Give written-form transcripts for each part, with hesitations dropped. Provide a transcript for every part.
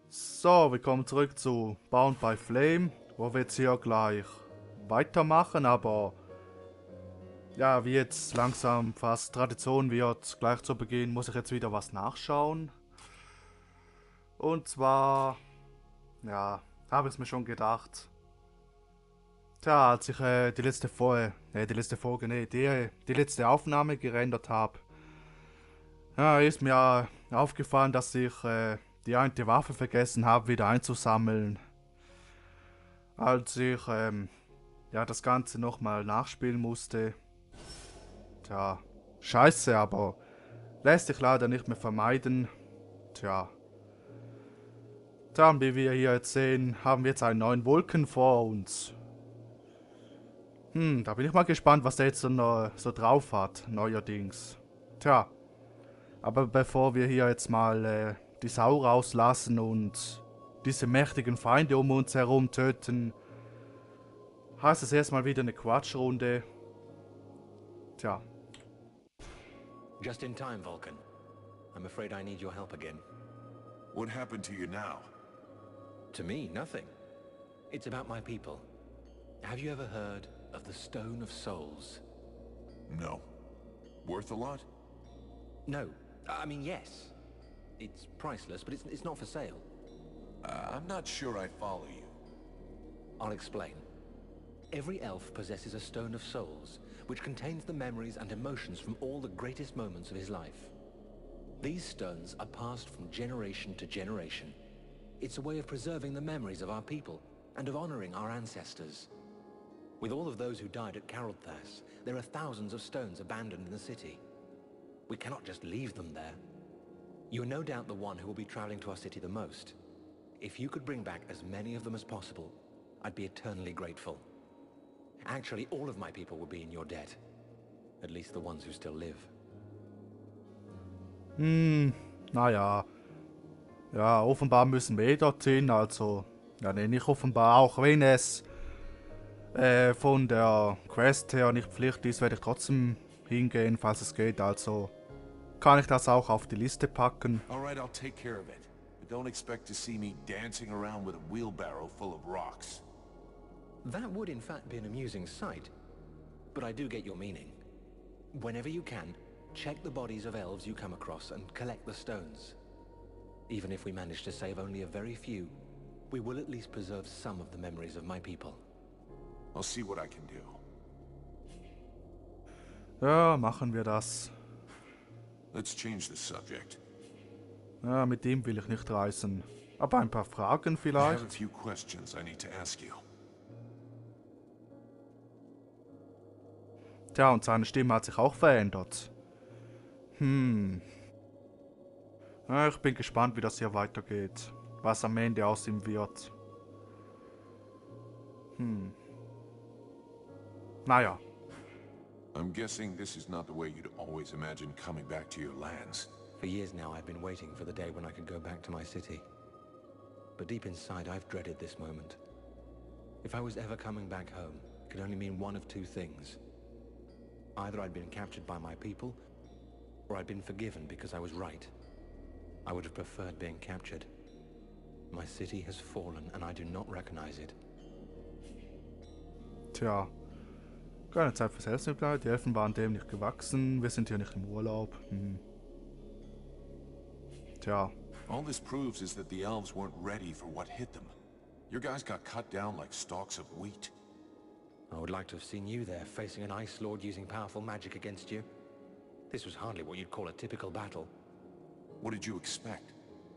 So, willkommen zurück zu Bound by Flame, wo wir jetzt hier gleich weitermachen, aber ja, wie jetzt langsam fast Tradition wird, gleich zu Beginn muss ich jetzt wieder was nachschauen. Und zwar, ja, habe ich es mir schon gedacht. Tja, als ich die letzte Aufnahme gerendert habe, ja, ist mir aufgefallen, dass ich die eine Waffe vergessen habe, wieder einzusammeln. Als ich ja, das Ganze nochmal nachspielen musste. Tja, scheiße, aber lässt sich leider nicht mehr vermeiden. Tja. Dann, wie wir hier jetzt sehen, haben wir jetzt einen neuen Wolken vor uns. Da bin ich mal gespannt, was der jetzt so drauf hat, neuerdings. Tja, aber bevor wir hier jetzt mal die Sau rauslassen und diese mächtigen Feinde um uns herum töten, heißt es erstmal wieder eine Quatschrunde. Tja. Just in time, Vulcan. I'm afraid I need your help again. What happened to you now? To me, nothing. It's about my people. Have you ever heard of the Stone of Souls? No. Worth a lot? No. I mean, yes. It's priceless, but it's not for sale. I'm not sure I follow you. I'll explain. Every elf possesses a Stone of Souls, which contains the memories and emotions from all the greatest moments of his life. These stones are passed from generation to generation. It's a way of preserving the memories of our people and of honoring our ancestors. With all of those who died at Carolthas, there are thousands of stones abandoned in the city. We cannot just leave them there. You are no doubt the one who will be traveling to our city the most. If you could bring back as many of them as possible, I'd be eternally grateful. Actually, all of my people will be in your debt. At least the ones who still live. Naja. Ja, offenbar müssen wir dorthin, also. Ja, nee, nicht offenbar, auch wenn es von der Quest her nicht Pflicht ist, werde ich trotzdem hingehen, falls es geht, also kann ich das auch auf die Liste packen. Alright, I'll take care of it. But don't expect to see me dancing around with a wheelbarrow full of rocks. That would in fact be an amusing sight, but I do get your meaning. Whenever you can, check the bodies of elves you come across and collect the stones. Even if we manage to save only a very few, we will at least preserve some of the memories of my people. I'll see what I can do. Ja, machen wir das. Let's change the subject. Ja, mit dem will ich nicht reisen. Aber ein paar Fragen I have a vielleicht? few questions I need to ask you. Tja, und seine Stimme hat sich auch verändert. Ja, ich bin gespannt, wie das hier weitergeht. Was am Ende aus ihm wird. Naja. I'm guessing this is not the way you'd always imagine coming back to your lands. For years now, I've been waiting for the day when I could go back to my city. But deep inside, I've dreaded this moment. If I was ever coming back home, it could only mean one of two things. Either I'd been captured by my people, or I'd been forgiven because I was right. I would have preferred being captured. My city has fallen, and I do not recognize it. Tja. Keine Zeit für Selbstmitleid. Die Elfen waren dem nicht gewachsen. Wir sind hier nicht im Urlaub. Tja. All this proves is that the elves weren't ready for what hit them. Your guys got cut down like stalks of wheat. I would like to have seen you there, facing an Ice Lord using powerful magic against you. This was hardly what you'd call a typical battle. What did you expect?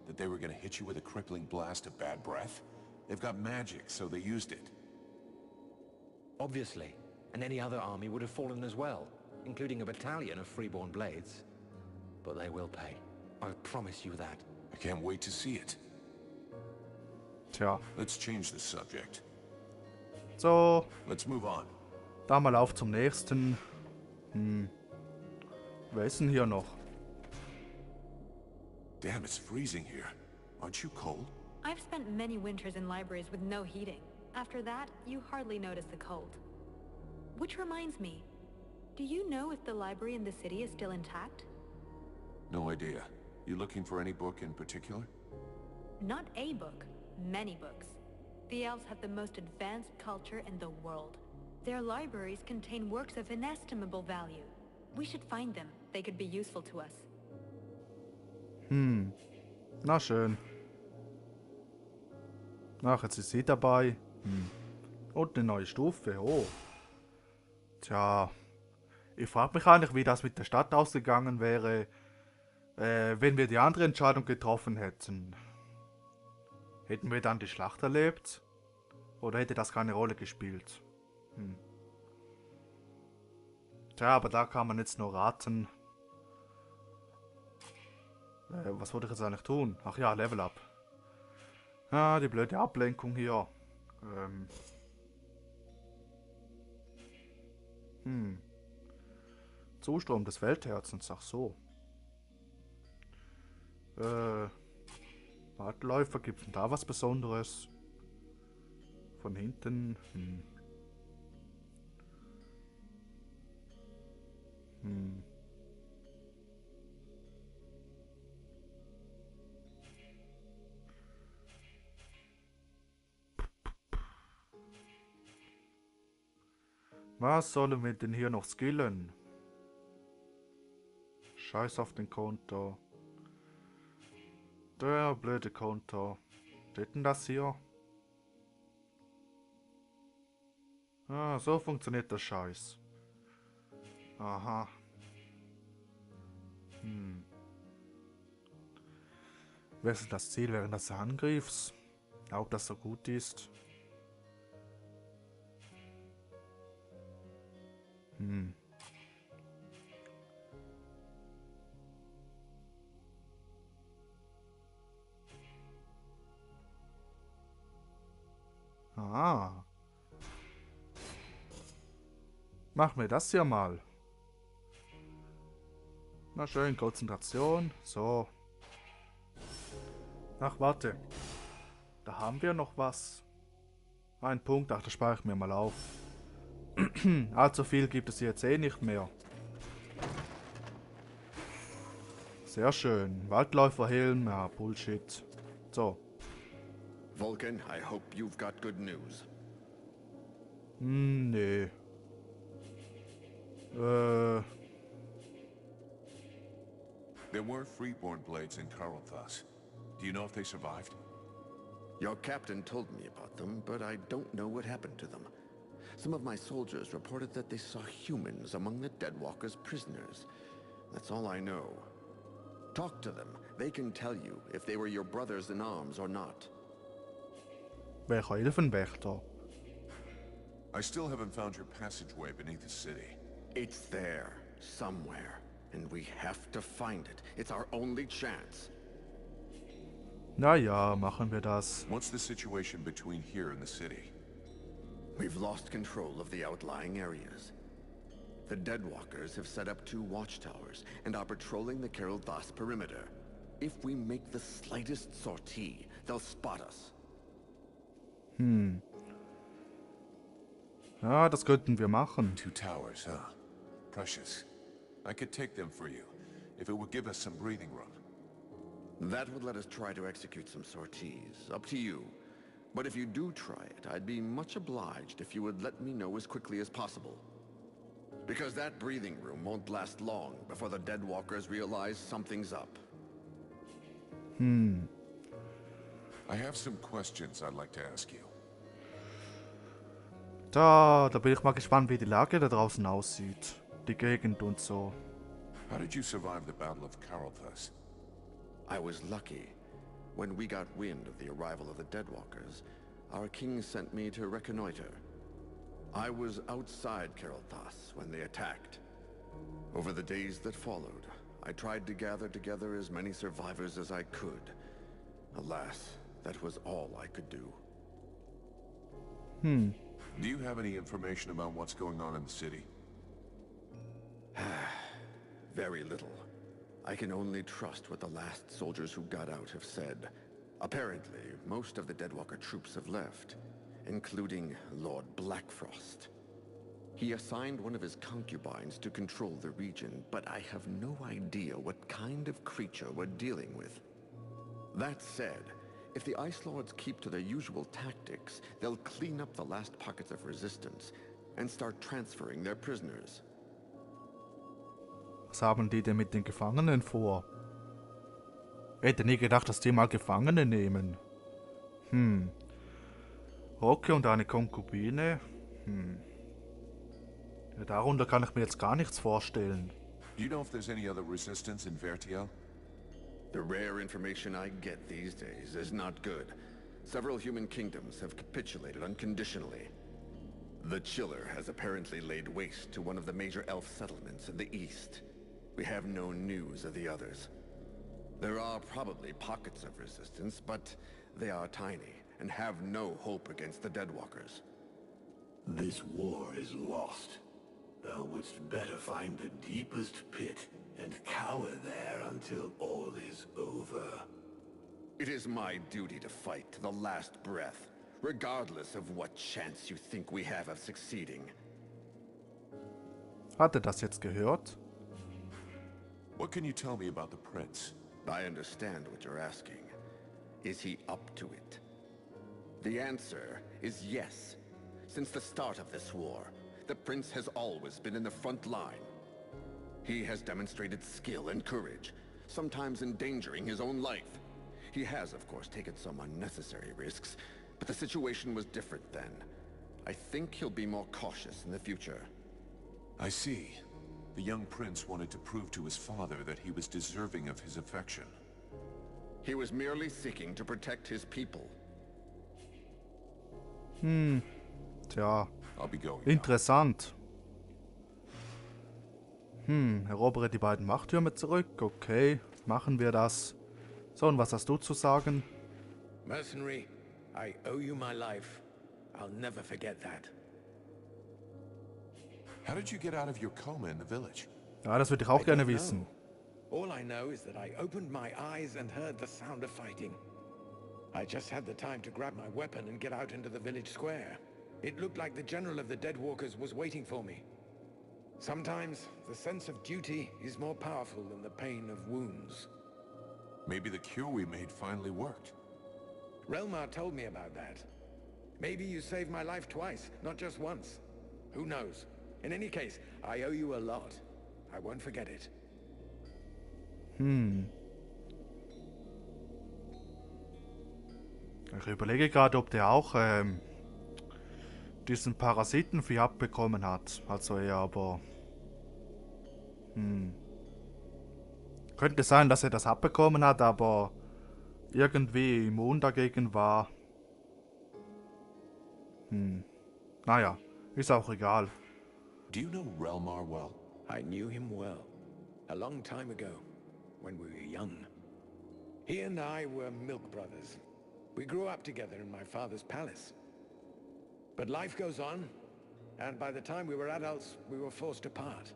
That they were gonna hit you with a crippling blast of bad breath? They've got magic, so they used it. Obviously, and any other army would have fallen as well, including a battalion of freeborn blades. But they will pay. I promise you that. I can't wait to see it. Tja. Let's change the subject. So. Let's move on. Da mal auf zum nächsten. Wer ist denn hier noch? Damn, it's freezing here. Aren't you cold? I've spent many winters in libraries with no heating. After that, you hardly notice the cold. Which reminds me, do you know if the library in the city is still intact? No idea. You looking for any book in particular? Not a book, many books. The elves have the most advanced culture in the world. Their libraries contain works of inestimable value. We should find them. They could be useful to us. Na schön. Ach, jetzt ist sie dabei. Und eine neue Stufe, oh. Tja, ich frage mich eigentlich, wie das mit der Stadt ausgegangen wäre, wenn wir die andere Entscheidung getroffen hätten. Hätten wir dann die Schlacht erlebt? Oder hätte das keine Rolle gespielt? Tja, aber da kann man jetzt nur raten. Was wollte ich jetzt eigentlich tun? Ach ja, Level Up. Ah, die blöde Ablenkung hier. Zustrom des Weltherzens, ach so. Waldläufer, gibt's denn da was Besonderes? Von hinten. Was sollen wir denn hier noch skillen? Scheiß auf den Konto. Der blöde Konto. Steht denn das hier? Ah, so funktioniert der Scheiß. Aha. Was ist das Ziel während des Angriffs? Ob das so gut ist? Ah. Machen wir das hier mal. Na schön, Konzentration. So. Ach, warte. Da haben wir noch was. Ein Punkt, ach, das spare ich mir mal auf. Allzu viel gibt es jetzt eh nicht mehr. Sehr schön. Waldläuferhelm, ja, Bullshit. So. Vulcan, I hope you've got good news. Nee. There were freeborn blades in Carlthus. Do you know if they survived? Your captain told me about them, but I don't know what happened to them. Some of my soldiers reported that they saw humans among the Deadwalkers' prisoners. That's all I know. Talk to them. They can tell you if they were your brothers in arms or not. Welcher Elfenwächter? I still haven't found your passageway beneath the city. It's there, somewhere, and we have to find it. It's our only chance. Na ja, machen wir das. What's the situation between here and the city? We've lost control of the outlying areas. The Deadwalkers have set up 2 watchtowers and are patrolling the Carlthus perimeter. If we make the slightest sortie, they'll spot us. Ja, das könnten wir machen. 2 towers, huh? Precious. I could take them for you, if it would give us some breathing room. That would let us try to execute some sorties. Up to you. But if you do try it, I'd be much obliged if you would let me know as quickly as possible. Because that breathing room won't last long before the Deadwalkers realize something's up. I have some questions I'd like to ask you. Da bin ich mal gespannt, wie die Lage da draußen aussieht. Die Gegend und so. How did you survive the Battle of Carlthus? I was lucky. When we got wind of the arrival of the Deadwalkers, our king sent me to reconnoiter. I was outside Carlthus when they attacked. Over the days that followed, I tried to gather together as many survivors as I could. Alas, that was all I could do. Do you have any information about what's going on in the city? Very little. I can only trust what the last soldiers who got out have said. Apparently, most of the Deadwalker troops have left, including Lord Blackfrost. He assigned one of his concubines to control the region, but I have no idea what kind of creature we're dealing with. That said, If the Ice Lords keep to their usual tactics, they'll clean up the last pockets of resistance and start transferring their prisoners. Was haben die denn mit den Gefangenen vor? Ich hätte nie gedacht, dass die mal Gefangene nehmen. Okay, und eine Konkubine? Ja, darunter kann ich mir jetzt gar nichts vorstellen. Do you know if there's any other resistance in Vertiel? The rare information I get these days is not good. Several human kingdoms have capitulated unconditionally. The Chiller has apparently laid waste to one of the major elf settlements in the east. We have no news of the others. There are probably pockets of resistance, but they are tiny and have no hope against the Deadwalkers. This war is lost. Thou wouldst better find the deepest pit and cower there until all is over. It is my duty to fight to the last breath, regardless of what chance you think we have of succeeding. Hat er das jetzt gehört? What can you tell me about the prince? I understand what you're asking. Is he up to it? The answer is yes. Since the start of this war, the prince has always been in the front line. He has demonstrated skill and courage, sometimes endangering his own life. He has, of course, taken some unnecessary risks, but the situation was different then. I think he'll be more cautious in the future. I see. The young prince wanted to prove to his father that he was deserving of his affection. He was merely seeking to protect his people. Tja, I'll be going now. interessant. Erobere die beiden Machttürme zurück. Okay, machen wir das. So, und was hast du zu sagen? Mercenary, I owe you my life. I'll never forget that. How did you get out of your coma in the village? Ja, das würde ich auch I gerne don't wissen. know. All I know is that I opened my eyes and heard the sound of fighting. I just had the time to grab my weapon and get out into the village square. It looked like the general of the Deadwalkers was waiting for me. Sometimes the sense of duty is more powerful than the pain of wounds. Maybe the cure we made finally worked. Relmar told me about that. Maybe you saved my life twice, not just once. Who knows? In any case, I owe you a lot. I won't forget it. Ich überlege gerade, ob der auch diesen Parasitenvieh abbekommen hat. Also ja, aber... Könnte sein, dass er das abbekommen hat, aber irgendwie immun dagegen war. Naja, ist auch egal. Do you know Relmar well? I knew him well. A long time ago, when we were young. He and I were milk brothers. We grew up together in my father's palace. But life goes on, and by the time we were adults, we were forced apart.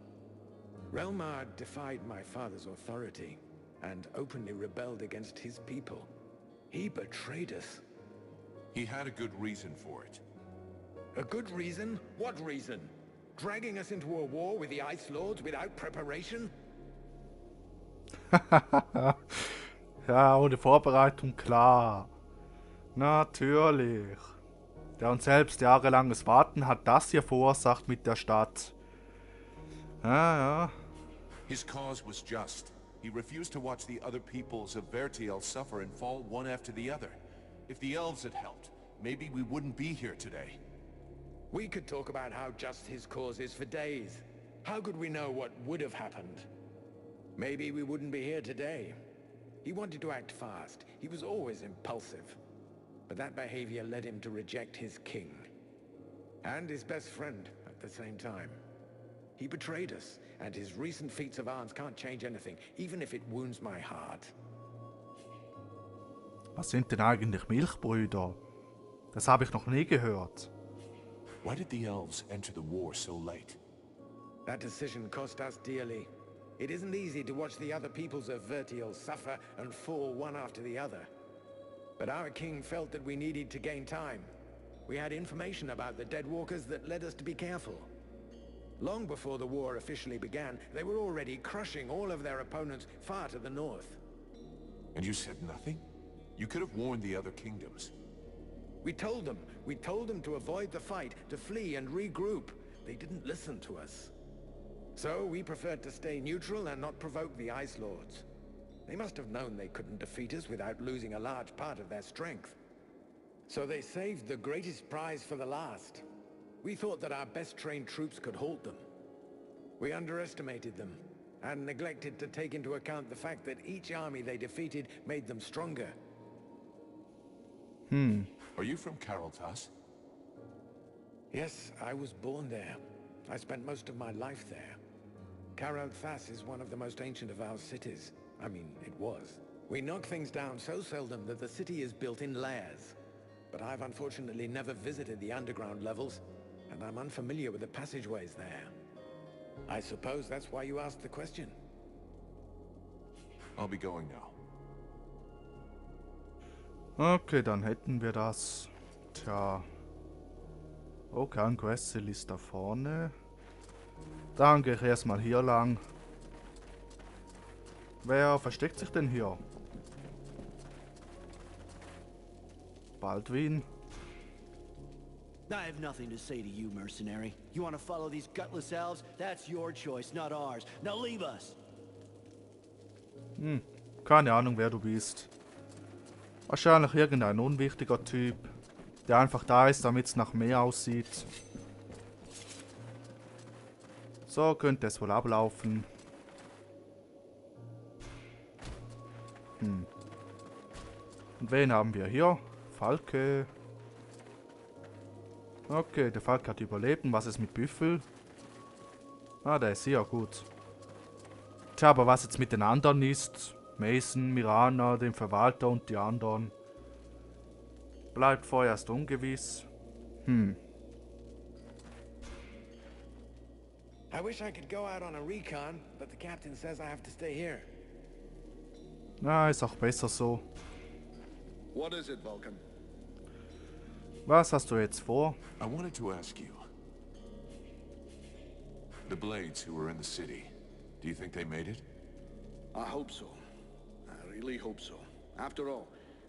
Relmar defied my father's authority, and openly rebelled against his people. He betrayed us. He had a good reason for it. A good reason? What reason? Dragging us into a war with the Ice Lords without preparation? Ja, ohne Vorbereitung, klar. Natürlich. Der uns selbst jahrelanges Warten hat das hier verursacht mit der Stadt. Ja. His cause was just. He refused to watch the other peoples of Vertiel suffer and fall one after the other. If the elves had helped, maybe we wouldn't be here today. We could talk about how just his cause is for days. How could we know what would have happened? Maybe we wouldn't be here today. He wanted to act fast. He was always impulsive. But that behavior led him to reject his king. And his best friend at the same time. He betrayed us, and his recent feats of arms can't change anything, even if it wounds my heart. Was sind denn eigentlich Milchbrüder? Das habe ich noch nie gehört. Why did the elves enter the war so late? That decision cost us dearly. It isn't easy to watch the other peoples of Vertiel suffer and fall one after the other. But our king felt that we needed to gain time. We had information about the Deadwalkers that led us to be careful. Long before the war officially began, they were already crushing all of their opponents far to the north. And you said nothing? You could have warned the other kingdoms. We told them to avoid the fight, to flee and regroup. They didn't listen to us. So we preferred to stay neutral and not provoke the Ice Lords. They must have known they couldn't defeat us without losing a large part of their strength. So they saved the greatest prize for the last. We thought that our best trained troops could halt them. We underestimated them, and neglected to take into account the fact that each army they defeated made them stronger. Are you from Caroltas? Yes, I was born there. I spent most of my life there. Caroltas is one of the most ancient of our cities. I mean, it was. We knock things down so seldom that the city is built in layers. But I've unfortunately never visited the underground levels, and I'm unfamiliar with the passageways there. I suppose that's why you asked the question. I'll be going now. Okay, dann hätten wir das. Tja. Okay, ein Grossteil ist da vorne. Dann gehe ich erstmal hier lang. Wer versteckt sich denn hier? Baldwin? I have nothing to say to you, mercenary. You want to follow these gutless elves? That's your choice, not ours. Now leave us! Keine Ahnung, wer du bist. Wahrscheinlich irgendein unwichtiger Typ, der einfach da ist, damit es nach Meer aussieht. So könnte es wohl ablaufen. Und wen haben wir hier? Falke. Okay, der Falke hat überlebt. Und was ist mit Büffel? Ah, der ist hier, gut. Tja, aber was jetzt mit den anderen ist? Mason, Mirana, dem Verwalter und die anderen. Bleibt vorerst ungewiss. I wish I could go out on a recon, but the captain says I have to stay here. Na, ist auch besser so. What is it, Vulcan? Was hast du jetzt vor? I wanted to ask you. The Blades who were in the city, do you think they made it? I hope so. I really hope so. After all,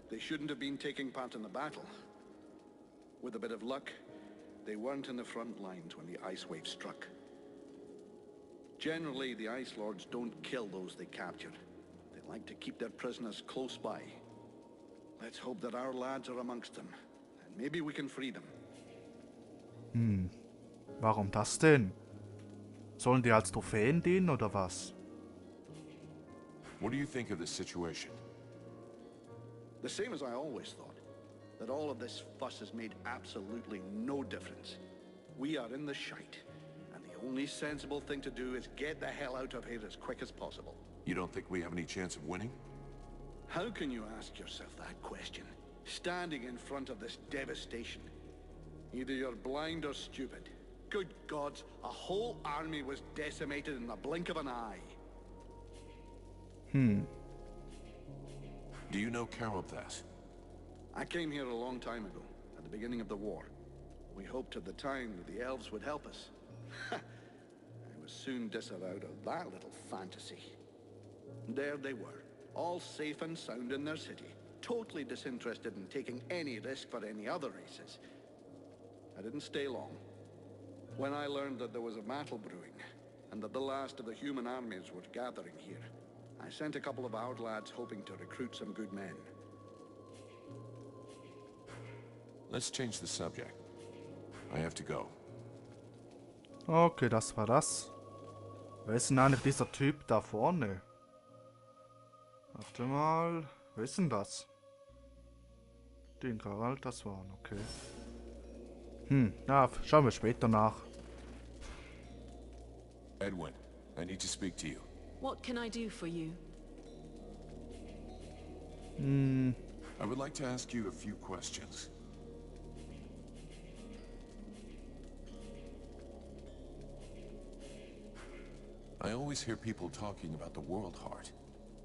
they shouldn't have been taking part in the battle. With a bit of luck, they weren't in the front lines when the ice wave struck. Generally, the Ice Lords don't kill those they capture. They like to keep their prisoners close by. Let's hope that our lads are amongst them, and maybe we can free them. Warum das denn? Sollen die als Trophäen dienen oder was? What do you think of this situation? The same as I always thought, that all of this fuss has made absolutely no difference. We are in the shite, and the only sensible thing to do is get the hell out of here as quick as possible. You don't think we have any chance of winning? How can you ask yourself that question, standing in front of this devastation? Either you're blind or stupid. Good gods, a whole army was decimated in the blink of an eye. Do you know Caroltas? I came here a long time ago, at the beginning of the war. We hoped at the time that the elves would help us. I was soon disavowed of that little fantasy. There they were, all safe and sound in their city, totally disinterested in taking any risk for any other races. I didn't stay long. When I learned that there was a battle brewing, and that the last of the human armies were gathering here, I sent a couple of our lads hoping to recruit some good men. Let's change the subject. I have to go. Okay, das war das. Wer ist denn eigentlich dieser Typ da vorne? Warte mal. Wer ist denn das? Den Karl, das waren, okay. Ja, schauen wir später nach. Edwin, I need to speak to you. What can I do for you? I would like to ask you a few questions. I always hear people talking about the World Heart.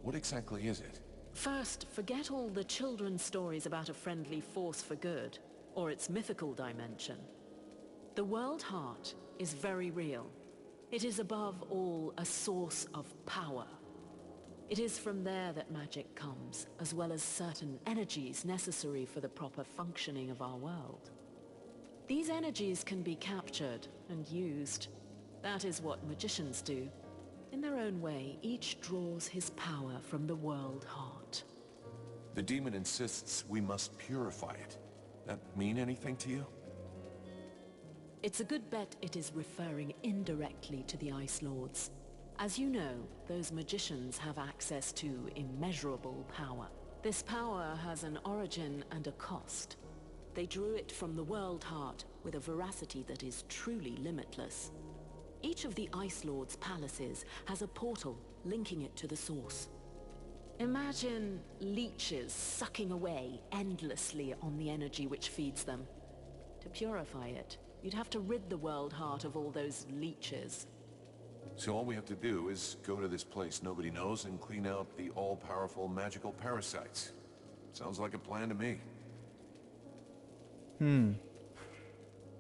What exactly is it? First, forget all the children's stories about a friendly force for good, or its mythical dimension. The World Heart is very real. It is above all a source of power. It is from there that magic comes, as well as certain energies necessary for the proper functioning of our world. These energies can be captured and used. That is what magicians do. In their own way, each draws his power from the world heart. The demon insists we must purify it. That mean anything to you? It's a good bet it is referring indirectly to the Ice Lords. As you know, those magicians have access to immeasurable power. This power has an origin and a cost. They drew it from the world heart with a veracity that is truly limitless. Each of the Ice Lords' palaces has a portal linking it to the source. Imagine leeches sucking away endlessly on the energy which feeds them. To purify it, you'd have to rid the world heart of all those leeches. So all we have to do is go to this place nobody knows and clean out the all-powerful magical parasites. Sounds like a plan to me.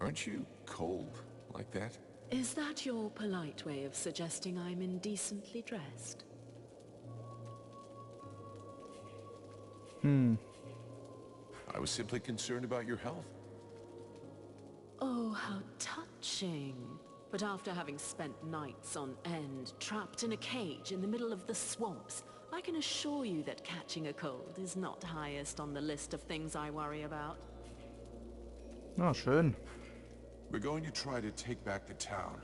Aren't you cold like that? Is that your polite way of suggesting I'm indecently dressed? I was simply concerned about your health. Oh, how touching. But after having spent nights on end, trapped in a cage in the middle of the swamps, I can assure you that catching a cold is not highest on the list of things I worry about. Na, schön. We're going to try to take back the town.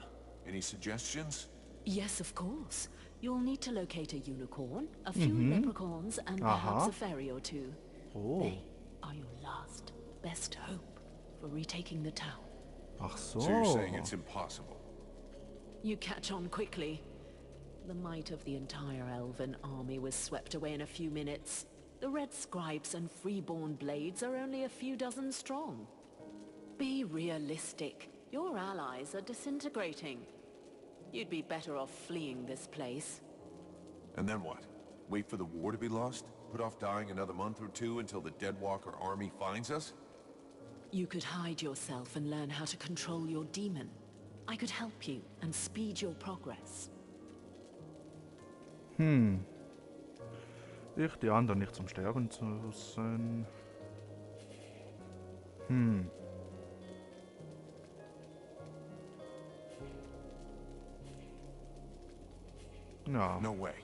Any suggestions? Yes, of course. You'll need to locate a unicorn, a few leprechauns, and perhaps a fairy or two. Oh. They are your last, best hope for retaking the town. Ach so. So you're saying it's impossible? You catch on quickly. The might of the entire elven army was swept away in a few minutes. The red scribes and freeborn blades are only a few dozen strong. Be realistic. Your allies are disintegrating. You'd be better off fleeing this place. And then what? Wait for the war to be lost? Put off dying another month or two until the Deadwalker army finds us? You could hide yourself and learn how to control your demon. I could help you and speed your progress. Ich die anderen nicht zum Sterben zu lassen. Ja. No way.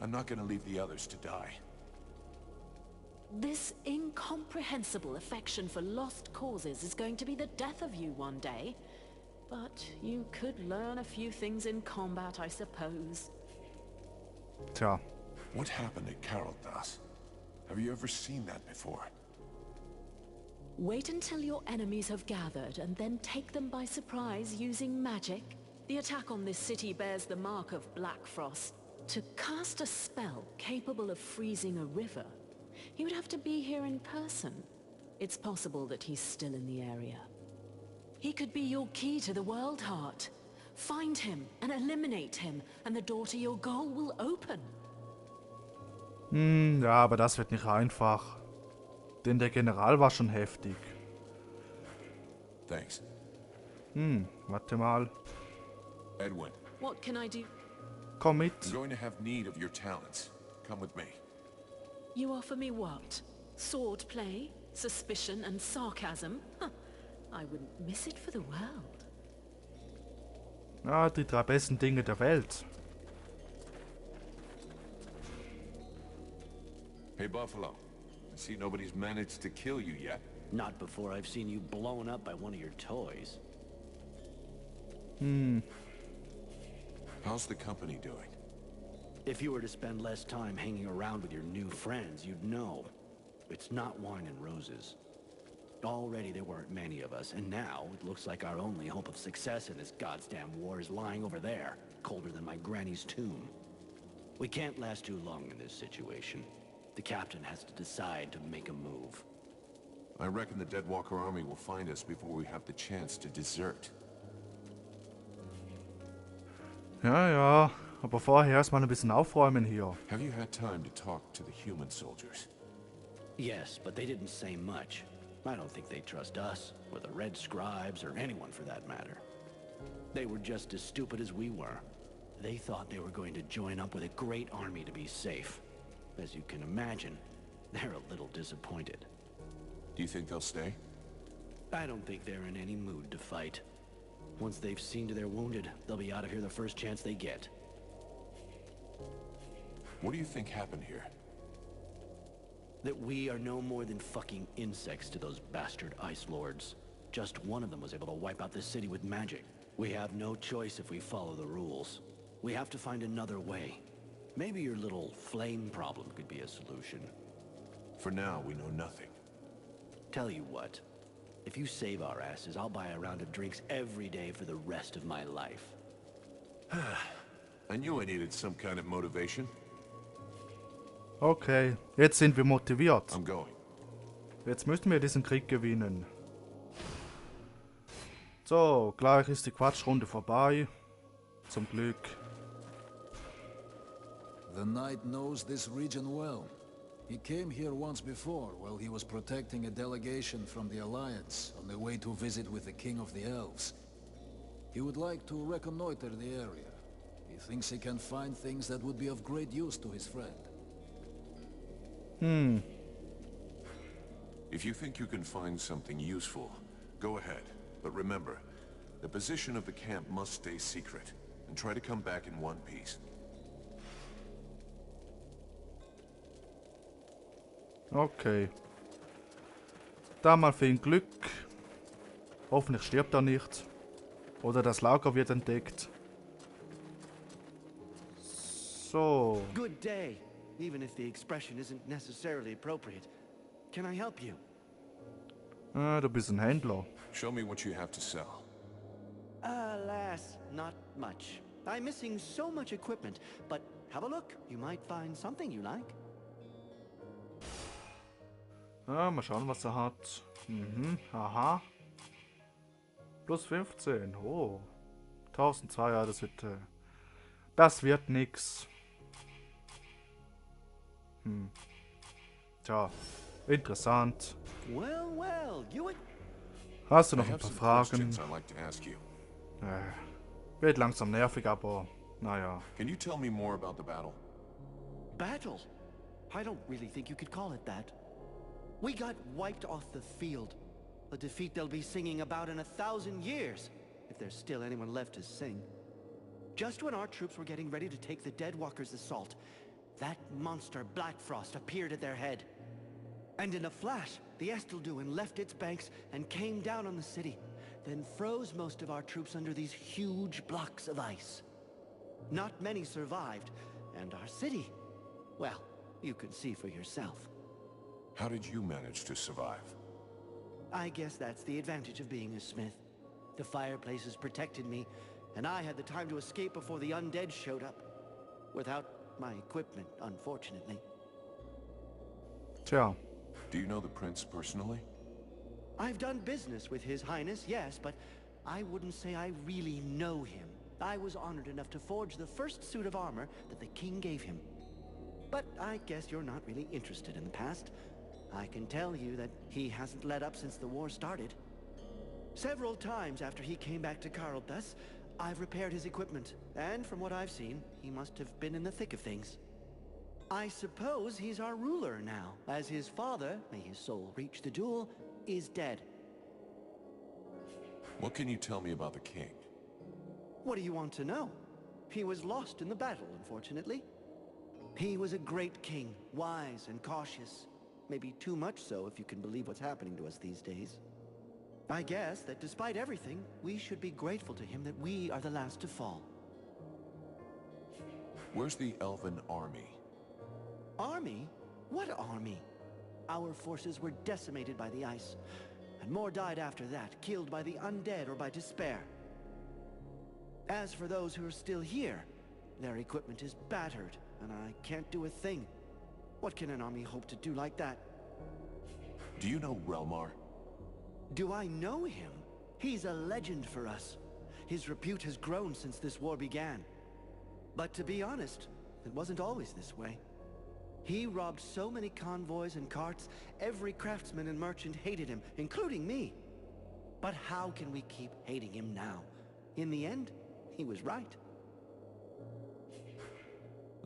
I'm not gonna leave the others to die. This incomprehensible affection for lost causes is going to be the death of you one day. But you could learn a few things in combat, I suppose. Tja. What happened at Caroldas? Have you ever seen that before? Wait until your enemies have gathered and then take them by surprise using magic. The attack on this city bears the mark of Black Frost. To cast a spell capable of freezing a river, he would have to be here in person. It's possible that he's still in the area. He could be your key to the world heart. Find him and eliminate him, and the door to your goal will open. Ja, aber das wird nicht einfach. Denn der General war schon heftig. Thanks. Warte mal. Edwin, What can I do? Komm mit. I'm going to have need of your talents. Come with me. You offer me what? Sword play, suspicion, and sarcasm? Huh. I wouldn't miss it for the world. Ah, die 3 besten Dinge der Welt. Hey, Buffalo. I see nobody's managed to kill you yet. Not before I've seen you blown up by one of your toys. How's the company doing? If you were to spend less time hanging around with your new friends, you'd know. It's not wine and roses. Already there weren't many of us, and now it looks like our only hope of success in this goddamn war is lying over there, colder than my granny's tomb. We can't last too long in this situation. The captain has to decide to make a move. I reckon the Deadwalker army will find us before we have the chance to desert. Ja, ja. Aber vorher erstmal ein bisschen aufräumen hier. Have you had time to talk to the human soldiers? Yes, but they didn't say much. I don't think they trust us, or the Red Scribes, or anyone for that matter. They were just as stupid as we were. They thought they were going to join up with a great army to be safe. As you can imagine, they're a little disappointed. Do you think they'll stay? I don't think they're in any mood to fight. Once they've seen to their wounded, they'll be out of here the first chance they get. What do you think happened here? That we are no more than fucking insects to those bastard Ice Lords. Just one of them was able to wipe out this city with magic. We have no choice if we follow the rules. We have to find another way. Maybe your little flame problem could be a solution. For now, we know nothing. Tell you what, if you save our asses, I'll buy a round of drinks every day for the rest of my life. I knew I needed some kind of motivation. Okay, jetzt sind wir motiviert. I'm going. Jetzt müssten wir diesen Krieg gewinnen. So, gleich ist die Quatschrunde vorbei. Zum Glück. The Knight knows this region well. He came here once before while he was protecting a delegation from the Alliance on their way to visit with the King of the Elves. He would like to reconnoiter the area. He thinks he can find things that would be of great use to his friend. If you think you can find something useful, go ahead. But remember, the position of the camp must stay secret, and try to come back in one piece. Okay. Da mal viel Glück. Hoffentlich stirbt er nicht. Oder das Lager wird entdeckt. So. Good day, even if the expression isn't necessarily appropriate. Can I help you? Du bist ein Händler. Show me what you have to sell. Alas, not much. I'm missing so much equipment, but have a look. You might find something you like. Mal schauen, was er hat. Aha. Plus 15. Oh. 1002, ja, das wird nix. Tja, interessant. Well, well, you would... Hast du noch I ein have paar some questions Fragen? I'd like to ask you. Wird langsam nervig, aber naja. Can you tell me more about the battle? Battle? I don't really think you could call it that. We got wiped off the field. A defeat they'll be singing about in 1,000 years, if there's still anyone left to sing. Just when our troops were getting ready to take the Deadwalkers' assault, that monster Blackfrost appeared at their head. And in a flash, the Estelduin left its banks and came down on the city, then froze most of our troops under these huge blocks of ice. Not many survived, and our city, well, you can see for yourself. How did you manage to survive? I guess that's the advantage of being a smith. The fireplaces protected me, and I had the time to escape before the undead showed up. Without my equipment, unfortunately. Tja. Do you know the prince personally? I've done business with His Highness, yes, but I wouldn't say I really know him. I was honored enough to forge the first suit of armor that the king gave him. But I guess you're not really interested in the past. I can tell you that he hasn't let up since the war started. Several times after he came back to Carlthus, I've repaired his equipment, and from what I've seen, he must have been in the thick of things. I suppose he's our ruler now, as his father, may his soul reach the duel, is dead. What can you tell me about the king? What do you want to know? He was lost in the battle, unfortunately. He was a great king, wise and cautious. Maybe too much so if you can believe what's happening to us these days. I guess that despite everything, we should be grateful to him that we are the last to fall. Where's the elven army? Army? What army? Our forces were decimated by the ice, and more died after that, killed by the undead or by despair. As for those who are still here, their equipment is battered, and I can't do a thing. What can an army hope to do like that? Do you know Relmar? Do I know him? He's a legend for us. His repute has grown since this war began. But to be honest, it wasn't always this way. He robbed so many convoys and carts, every craftsman and merchant hated him, including me. But how can we keep hating him now? In the end, he was right.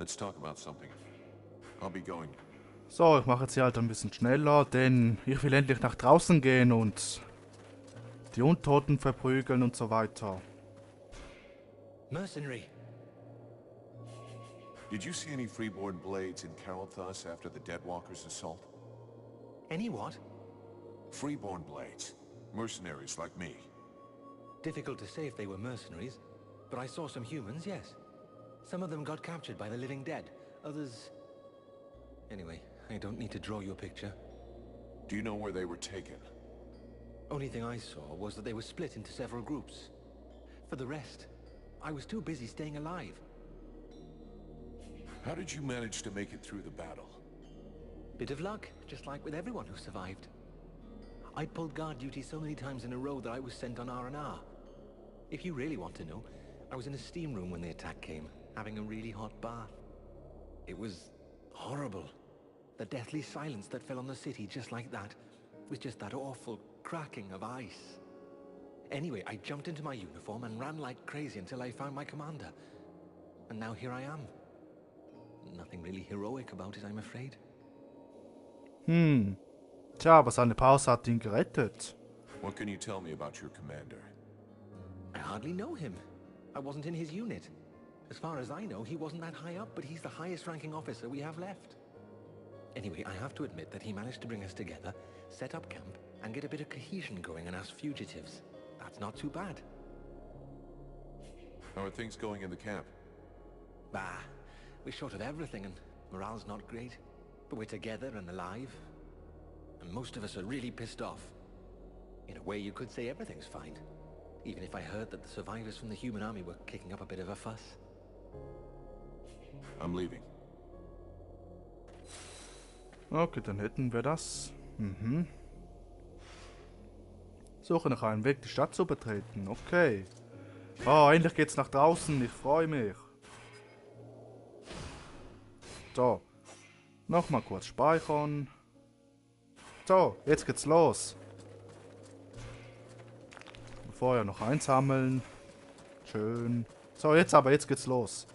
Let's talk about something. I'll be going. So, ich mache jetzt hier halt ein bisschen schneller, denn ich will endlich nach draußen gehen und die Untoten verprügeln und so weiter. Mercenary. Did you see any freeborn blades in Carolthus after the Deadwalkers' assault? Any what? Freeborn blades. Mercenaries like me. Difficult to say if they were mercenaries, but I saw some humans, yes. Some of them got captured by the living dead. Others... Anyway, I don't need to draw you a picture. Do you know where they were taken? Only thing I saw was that they were split into several groups. For the rest, I was too busy staying alive. How did you manage to make it through the battle? Bit of luck, just like with everyone who survived. I pulled guard duty so many times in a row that I was sent on R&R. If you really want to know, I was in a steam room when the attack came, having a really hot bath. It was horrible. The deathly silence that fell on the city just like that, with just that awful cracking of ice. Anyway, I jumped into my uniform and ran like crazy until I found my commander. And now here I am. Nothing really heroic about it, I'm afraid. Tja, aber seine Pause hat ihn gerettet. What can you tell me about your commander? I hardly know him. I wasn't in his unit. As far as I know, he wasn't that high up, but he's the highest ranking officer we have left. Anyway, I have to admit that he managed to bring us together, set up camp, and get a bit of cohesion going in us fugitives. That's not too bad. How are things going in the camp? Bah, we're short of everything and morale's not great. But we're together and alive. And most of us are really pissed off. In a way, you could say everything's fine. Even if I heard that the survivors from the human army were kicking up a bit of a fuss. I'm leaving. Okay, dann hätten wir das. Suche nach einem Weg, die Stadt zu betreten. Okay. Oh, endlich geht's nach draußen. Ich freue mich. So. Nochmal kurz speichern. So, jetzt geht's los. Vorher noch einsammeln. Schön. So, jetzt geht's los.